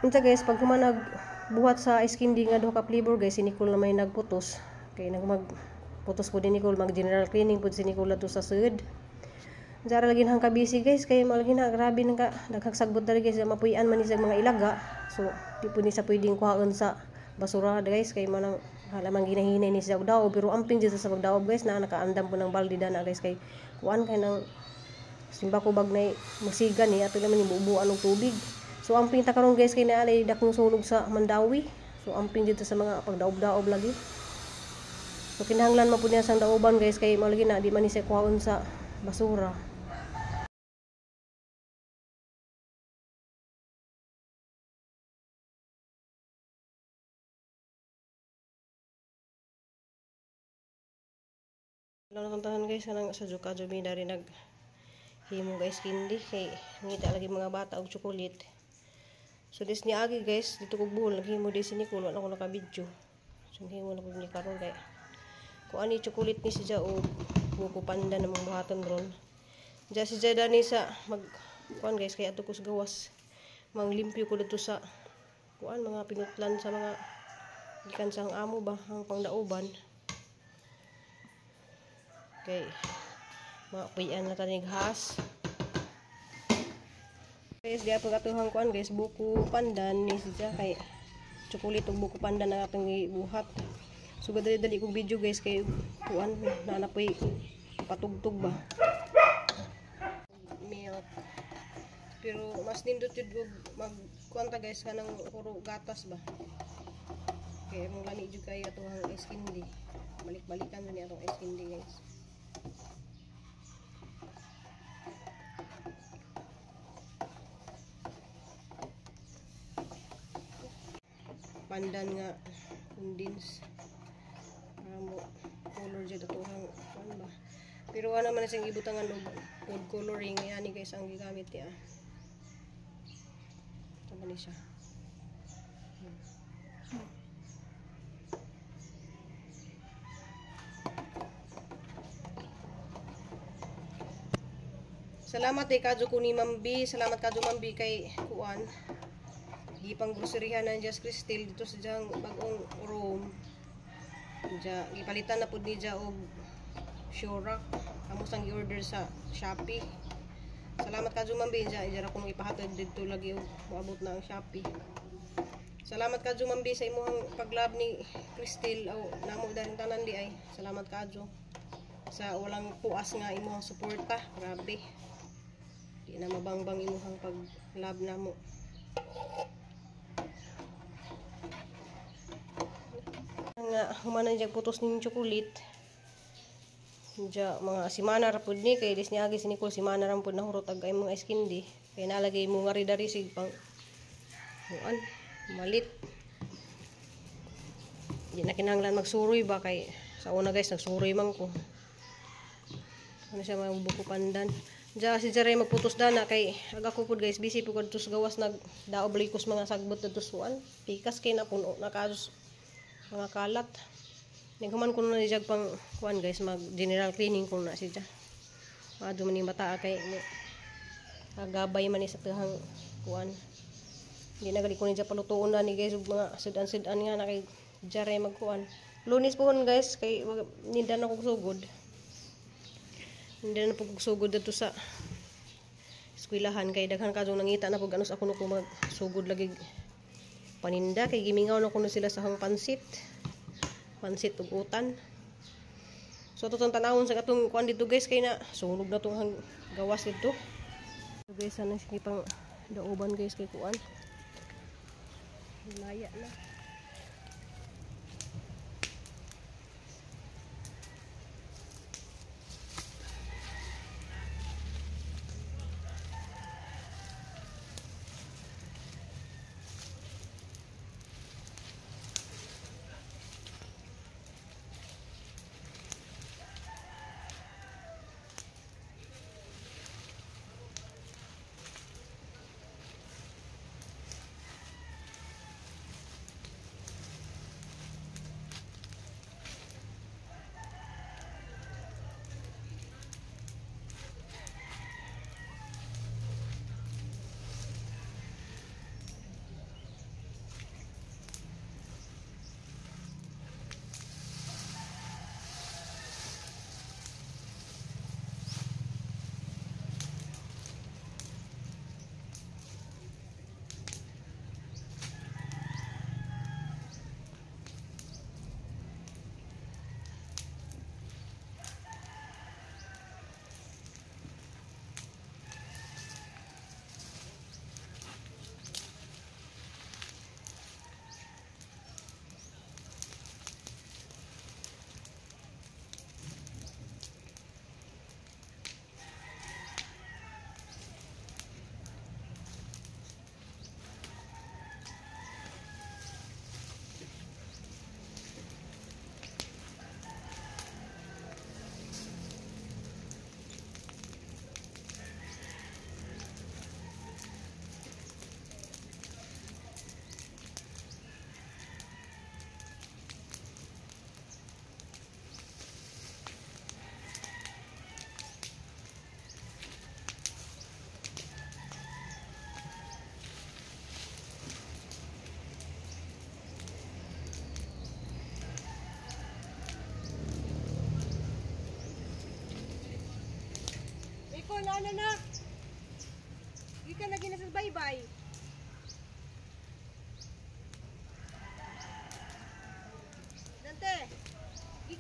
Unsa guys, pag human buhat sa ice candy nga duha ka flavor guys, si Nicole na may nagputos. Kay putos po din Nicole, mag general cleaning po si Nicole to sa sud. Jara lagi nang kabisi guys, kay malagi na grabe nang daghagsagbot dali guys, mapuy-an man ni sa mga ilaga. So di po ni sa pwedeng kuhaon sa basura guys, kay manang halamang ginahinay ni sa daob, pero amping dito sa pagdaob guys, na nakaandam po ng balde na guys, kay kuan kay nang simba ko bag na musigan ni ato naman yung bubuan ng tubig. So amping ta karon guys, kay naalay dakong sunog sa Mandawi. So amping dito sa mga pagdaob-daob lagi. So kinahanglan man po niya sang daoban guys, kay malagi na di man ni siya kuhaon sa basura. Alam na tahan guys, kanang sa Juka Jumi dari himo guys candy, kay ngita lagi mga bata og chocolate. So this ni agi guys, dito ko buhol naghimo din si Nicole, wala ko naka-video. So himo na ko ni karon kay ko ani chocolate ni siya og buko panda na mong buhaton ron. Diya si Jada ni sa mag kuan guys, kay ato ko sa gawas. Manglimpyo ko dito sa kuan mga pinutlan sa mga gikan sang amo ba ang pangdaoban. Okay. Mapuyan na tanig has. Guys, di apag atuhang kuan guys, buko pandan ni siya kay chocolate ug buko pandan na atong ibuhat. So dali-dali kog video guys, kay kuan na napoy patugtog ba. Milk. Pero mas nindot jud mag kuan ta guys kanang puro gatas ba. Kay mong lani jud kay atuhang ice candy. Balik-balikan ni atong ice candy guys. Pandan nga condense mo color jud atuhang kuan ba, pero ano man siyang ibutangan og food coloring yani guys ang gigamit niya. Tama ni siya. Salamat kadyo ko ni Mambi, salamat kadyo Mambi kay kuan gipang groceryhan ng Just Crystal dito sa diyang bagong room. Diya, gipalitan na po ni Diya og Shorak. Amo sang i-order sa Shopee. Salamat ka Jumambi. Diya akong ipahatod dito lagi og maabot na ang Shopee. Salamat ka Jumambi sa imuhang paglab ni Crystal o namo daring tanan di ay. Salamat ka Jo sa walang puas nga imuhang suporta. Grabe. Di na mabangbang imuhang paglab namo. Nga humanan diyag putos ning chocolate dya mga simana ra pud ni, kay dis ni agi si Nicole simana ra pud nahurot ag ay mga ice candy, kay nalagay mo nga ridari sig pang kuan malit. Di na kinahanglan magsuroy ba, kay sa una guys nagsuroy man ko. Ano siya mga buko pandan. Dya si Jaray magputos dana, kay aga ko pud guys busy pud kadto sa gawas, nagdaob likos mga sagbot dito suan pikas kay napuno na kasos mga kalat. Naghuman ko na dijag pang kuan guys, mag general cleaning ko na siya. Ado man ni bata kay agabay man ni sa tahang kuan. Di na gali ko ni dya palutuon na ni guys ug mga sudan-sudan nga na kay Jaray magkuan. Lunis pohon guys kay ninda na kog sugod. Ninda na pug sugod dito sa eskwelahan, kay daghan kadto nangita na pug anos ako no ko magsugod lagi paninda, kay gimingaw na kuno sila sa hang pansit ug utan. So atong tanawon sa katong kuan dito guys, kay na sunog na tong hang gawas dito. So guys, ana sige pang daoban guys kay kuan laya na.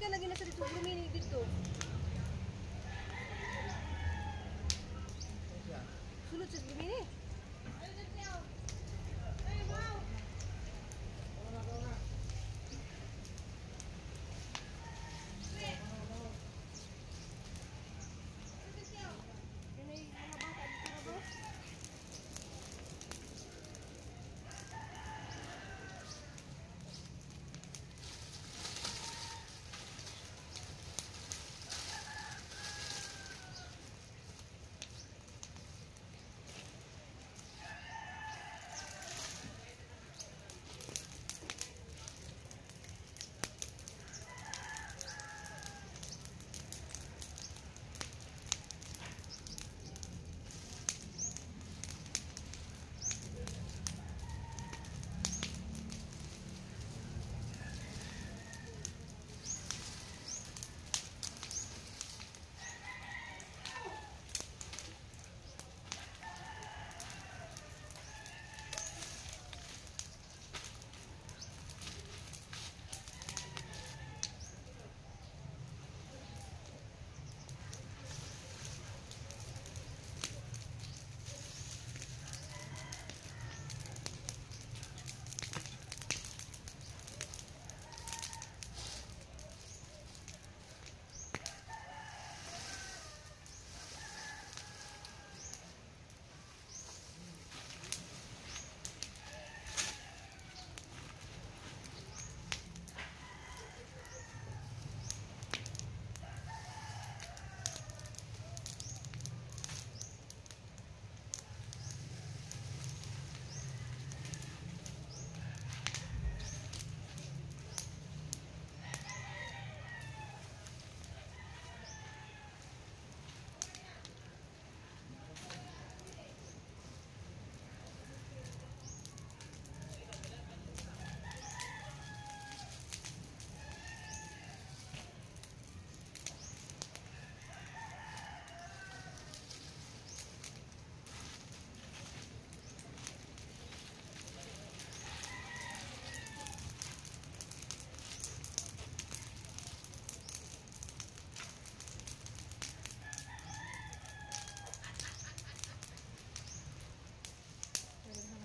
ka lagi na sa dito lumini dito. Sulod sa lumini.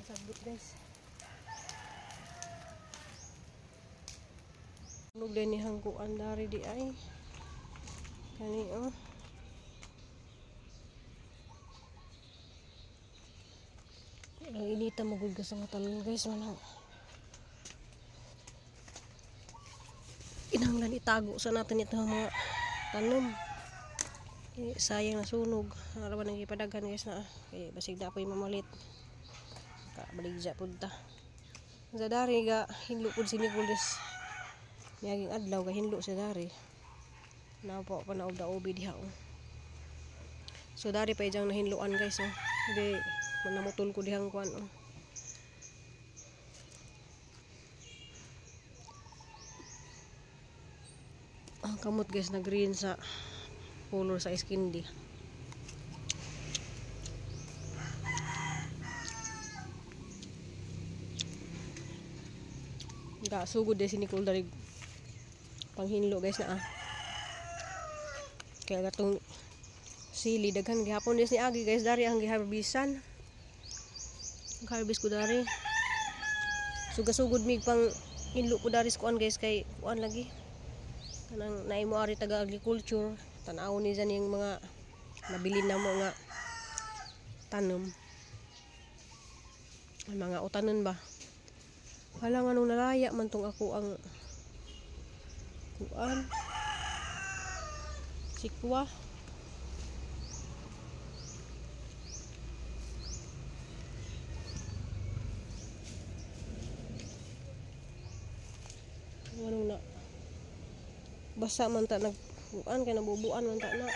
Sabot guys. Tulog din ni hangkuan dari di ay. Kani oh. Inita magud ka sa talon guys man. Inanglan itago sa natin itong mga tanom. Sayang na sunog. Arawan nang ipadaghan guys na. Kaya basig na po yung mamalit. Baligja punta sa dari ga hinlo pud si Nicolas niyaging adlaw ga hinlo sa dari na po panaog da ubi diha so dari pa ijang nahinluan guys oh hindi manamutol ko dihang kuan oh ang kamot guys na green sa color sa iskindi. Sugod din si Nicole dari panghinlo guys na kaya gatong sili daghan gihapon din ni agi guys dari ang giharbisan ang harvest ko dari suga-sugod mig pang hinlo ko dari sa kuan guys kay kuan lagi kanang naimo ari taga agriculture tan-aw ni dyan yung mga nabilin na mo nga tanom mga utanon ba. Hala nga nung nalaya man tong ako ang kuan sikwa nung na basa man ta nag kuan kay nabubuan man ta na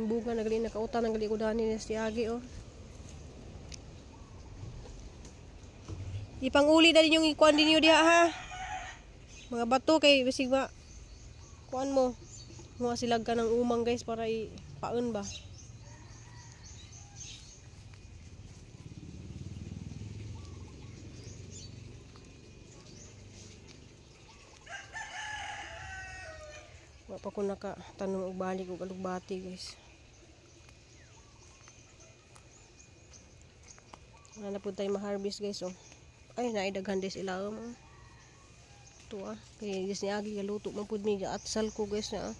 bunga nagali nakautan nagali ko dani ni si agi oh. Ipanguli dali yung ikuan din niyo diha ha. Mga bato kay bisig ba kuan mo. Mga silag ka ng umang guys para ipaon ba. Wa pa ko nakatanong og balik og alugbati guys. Wala po tayo ma-harvest guys oh. Ay naidaghan des ilawom oh. Ito kaya guys ni agi galuto man pud mi atsal ko guys na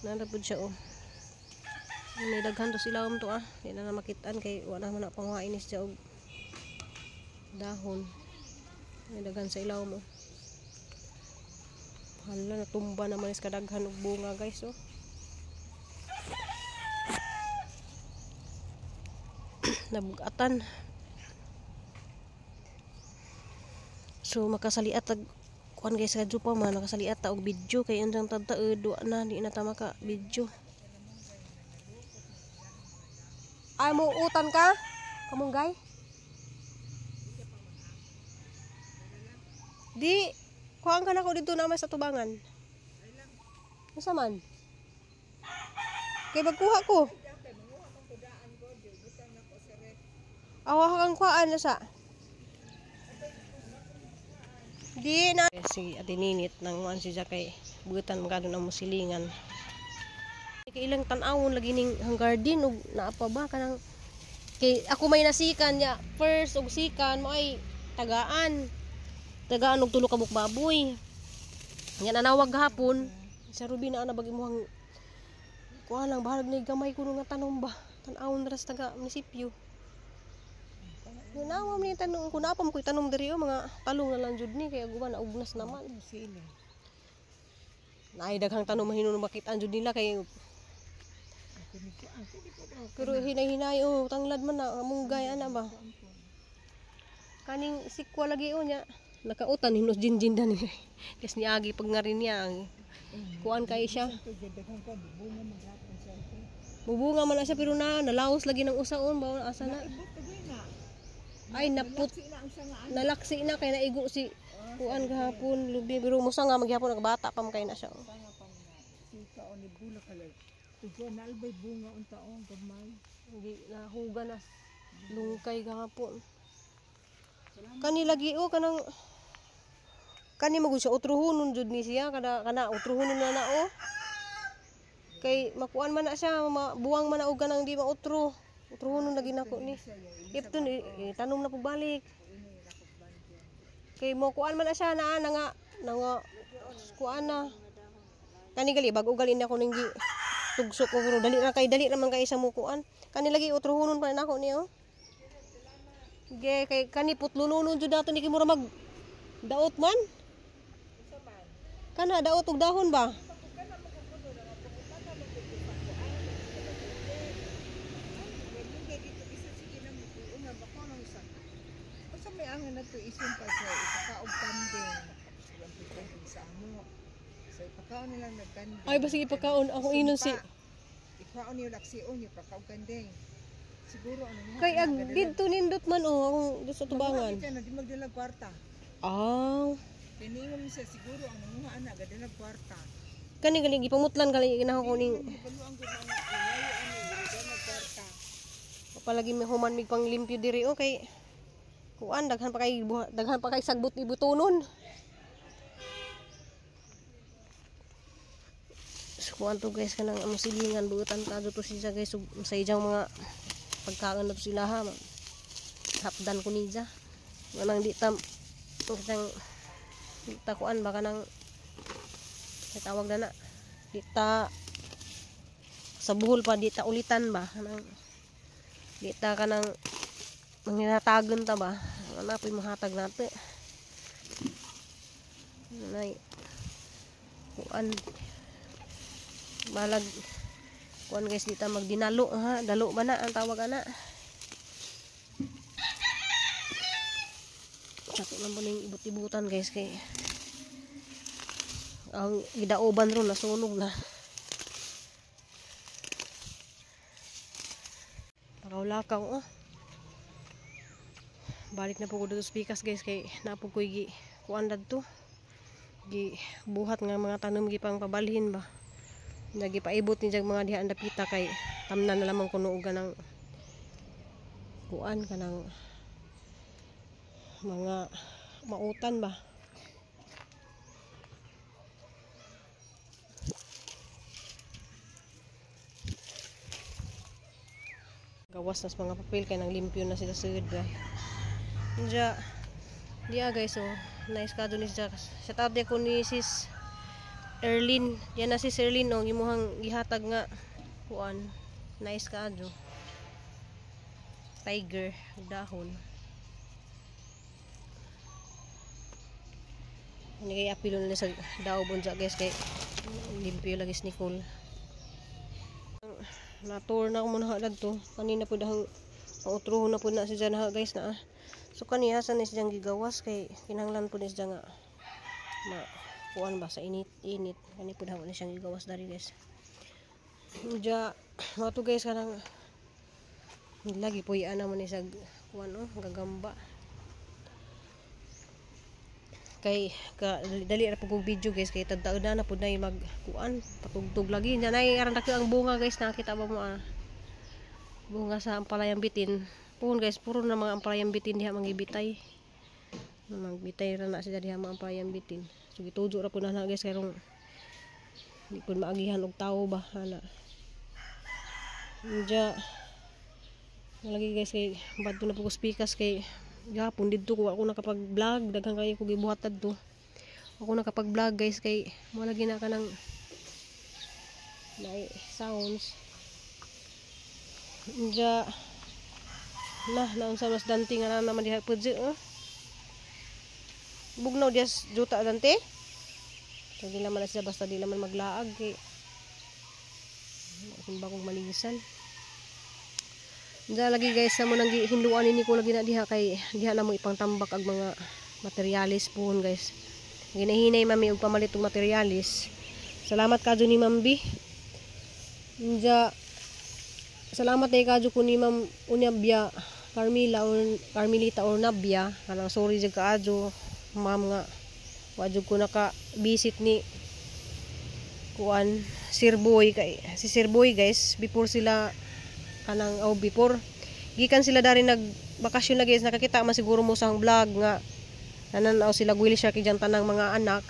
nana pud siya oh. May daghan to silawom to di na makitaan kay wala man na pangwain ni siya og dahon. May daghan sa ilawom oh. Hala natumba naman is kadaghan og bunga guys oh. Nabugatan. So makasaliat ag kuan guys kadto pa man nakasaliat ta og video kay andang tadtaed wa na di na ta maka video. Ay mo utan ka? Kamong gay? Di kuhaan ka na ko dito naman sa tubangan. Unsa man? Kay magkuha ko. Awa kang kuhaan na sa. Di na si Ate Ninit nang kuan siya kay butan magado na musilingan. Kay ilang tan-awon lagi ning hang garden ug naa pa ba kanang kay ako may nasikan ya first og sikan mo ay tagaan og tulo ka baboy. Nya nanawag gahapon sa Ruby na ana bagi mo hang kuan lang balag ni gamay kuno nga tanom ba tan-awon ras taga munisipyo. Nawa man tanong kung napam ko'y tanong diri mga talong na lang jud ni kaya guban na ugnas naman. Naay daghang tanong mahinuno makit-an jud nila kay pero hinay-hinay tanglad man na munggay ana ba. Kaning sikwa lagi nya nakautan hinos jinjin dan ni. Kes ni agi pag ngarin niya kuan kay siya. Bubunga man na siya pero nalaos lagi ng usaon ba asa na. Ay naput nalaksi na kay naigo si kuan gahapon lubi biro mo sa nga maghapon nagbata pa man kay na siya. Sika o ni bula kala. Tugo na albay bunga untaon gamay. Hindi nahuga na lungkay gahapon. Kani lagi kanang kani magud siya utruhonon jud ni siya kana utruhonon na kay makuan man na siya buwang man na og kanang di mautro. Utruhonon lagi nako ni. Ipton tanom na po balik. Kay mo kuan man na siya na nga kuan na. Kani gali bag ugali na ko ning tugsok ko dali naman kay sa mo kuan. Kani lagi utruhonon pa nako ni oh. Ge kay kani putlununon jud nato ni kay mura mag daot man. Kana daot og dahon ba? May angin na to isun pa sa ipakaog kanding sa amo sa ipakaon nilang nagkanding Ay basta ipakaon ako inon si ipakaon niyo laksiyon yung ipakaog kanding siguro ano mo kay ag didto nindot man akong sa tubangan di magdala kwarta tiningom siya siguro ang mga anak gadala kwarta kani gali gipamutlan gali ginahako ning palagi may human mig panglimpyo diri kay kuan daghan pa kay sagbot ibutonon. So kuan to guys kanang musilingan buutan kadto to siya guys sa ijang mga pagkaon na to sila ha. Hapdan ko niya. Manang di ta kuan baka nang tawag na di ta sa buhol pa di ta ulitan ba kanang di ta kanang manginatagon ta ba wala pa mahatag nato nay kuan balag kuan guys dita magdinalo ha dalo ba na ang tawag ana sato lang po ning ibut-ibutan guys kay ang gidaoban ron nasunog na lakaw balik na po ko dito sa pikas guys kay napo ko gi kuan dadto gi buhat nga mga tanom gi pang pabalhin ba nagi paibot ni jag mga diha andapita kay tamnan na lamang kuno og ganang kuan kanang mga mautan ba gawas nas mga papel kay nang limpyo na sila sud ba. Diya guys, so nice ka ni siya. Shout out ko ni sis Erlin. Yan na si Erlin no, gimuhang gihatag nga kuan. Nice ka tiger dahon. Ini kay apilo na sa daw bunja guys kay limpyo lagi si Nicole. Na-tour na ako muna halad to. Kanina po dahang outro na po na siya na guys na. So kaniya sa ni siyang gigawas kay kinahanglan po ni siya nga kuan ba sa init. Kani po dahang ni siyang gigawas dari guys. Diya mato guys kanang lagi po iana mo ni sa kuan gagamba. Kay dali ra pug video guys kay tadtaod na pud nay mag kuan patugtog lagi nya nay aran dako ang bunga guys nakita ba mo bunga sa ampalayang bitin pun guys puro na mga ampalayang bitin diha mangibitay magbitay ra na sila diha mga ampalayang bitin so gitujo ra pud na guys kay rong di pud maagihan og tawo ba ana nya lagi guys kay badto na pug speakers kay gapon didto ko ako nakapag-vlog daghang kayo ko gibuhatad to ako nakapag-vlog guys kay mo lagi na kanang may sounds ja naon sa mas dante nga naman diha pudje bugnaw dias juta dante so di naman siya basta di naman maglaag kay simba kong malisan. Diyan lagi guys sa mo nang hinluan ni ko lagi na diha kay diha na mo ipang tambak ag mga materialis pon guys. Ginahinay mami og pamalit og materialis. Salamat kadyo ni Ma'am B. Diya salamat ay kadyo ko ni Ma'am Unyabya Carmelita or Nabya. Kanang sorry jud kadyo ma'am nga wa jud ko naka visit ni kuan Sir Boy kay si Sir Boy guys before sila kanang before gikan sila dari nagbakasyon na guys nakakita man siguro mo sa vlog nga nananaw sila gwili siya kay tanang mga anak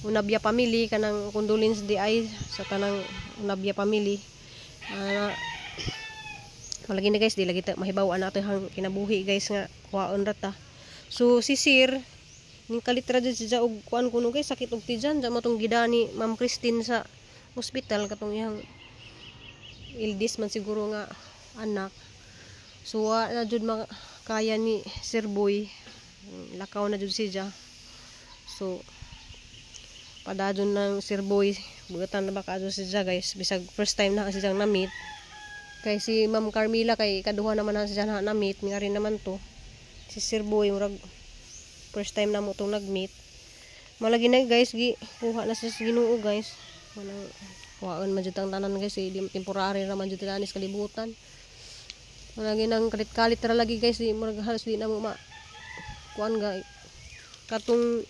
Unabya family kanang condolence di ay sa tanang Unabya family malagi na guys di lagi ta mahibaw nato hang kinabuhi guys nga kuwaon rata so si Sir ning kalitra jud siya og kuan kuno guys sakit og tijan ja mo tong gidani Ma'am Christine sa hospital katong iyang ildis man siguro nga anak so na jud kaya ni Sir Boy lakaw na jud siya so padadon ng Sir Boy bugatan na ba kadto siya guys bisag first time na siyang na-meet kay si Ma'am Carmela kay kaduha naman na siya na-meet nga rin naman to si Sir Boy murag first time na mo tong nag-meet malagi na guys kuha na siya sa Ginoo guys manang kuhaan man jud ang tanan guys di temporary ra man jud tanis kalibutan lagi nang kalit-kalit ra lagi guys di murag halos di na mo kuan guys katong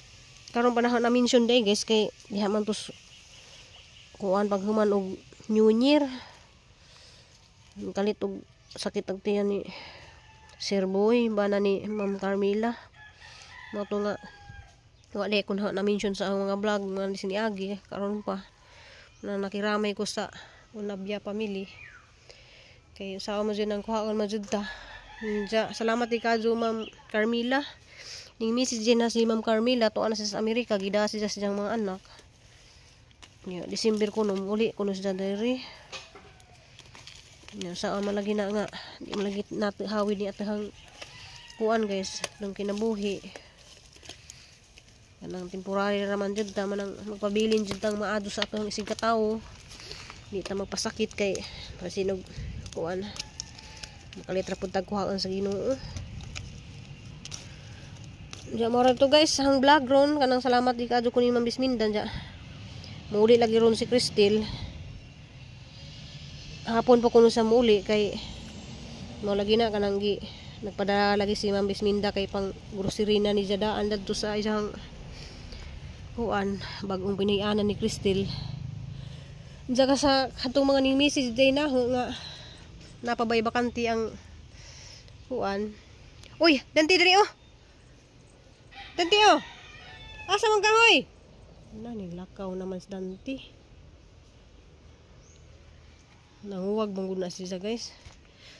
karon panahon na mention day guys kay diha man tos kuan paghuman og New Year kalit og sakit og tiyan ni Sir Boy bana ni Ma'am Carmela mo to nga wala ko na mention sa mga vlog nga siniagi karon pa na nakiramay ko sa Unabya family kay sao mo jud ang kuhaon mo jud ta salamat ikadyo Ma'am Carmela ning message na si Ma'am Carmela to ana sa Amerika gida siya siyang mga anak December kuno uli kuno siya diri sao malagi na nga di malagi nato hawid ni atahang kuan guys nang kinabuhi kanang temporary raman jud ta manang magpabilin jud tang maado sa atong isig katawo di ta magpasakit kay pasinog kuan makalitra pud tag kuhaon sa Ginoo ja mo to guys ang vlog ron kanang salamat ikadyo ko ni Ma'am Bismindan ja muuli lagi ron si Cristel hapon pa kuno sa muuli kay mo lagi na kanang nagpadala lagi si Ma'am Bisminda kay pang grocery na ni Jadaan dadto sa isang kuan bagong pinayanan ni Cristel jaga sa katong mga ning message day na nga napabay bakanti ang kuan uy danti diri danti asa man kahoy nilakaw naman si danti nanguwag bang guna siya guys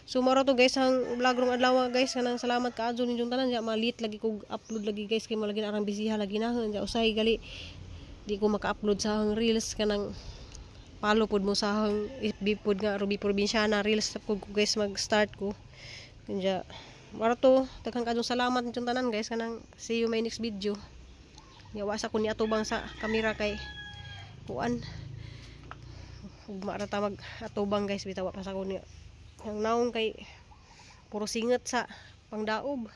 So maro to guys ang vlog rong adlaw guys, kanang salamat kaadto ninyong tanan. Ya malit lagi ko upload lagi guys kay malagi arang bisiha lagi na ja usay gali di ko maka-upload sa hang reels kanang palo pod mo sa hang FB pod nga Ruby Probinsyana reels ko guys mag-start ko. Kanya maro to daghang kadtong salamat ninyong tanan guys, kanang see you my next video. Yawa sa ko ni atubang sa kamera kay kuan ugma ra ta mag atubang guys bitaw pa sa ko ni ang naong kay puro singet sa pangdaob.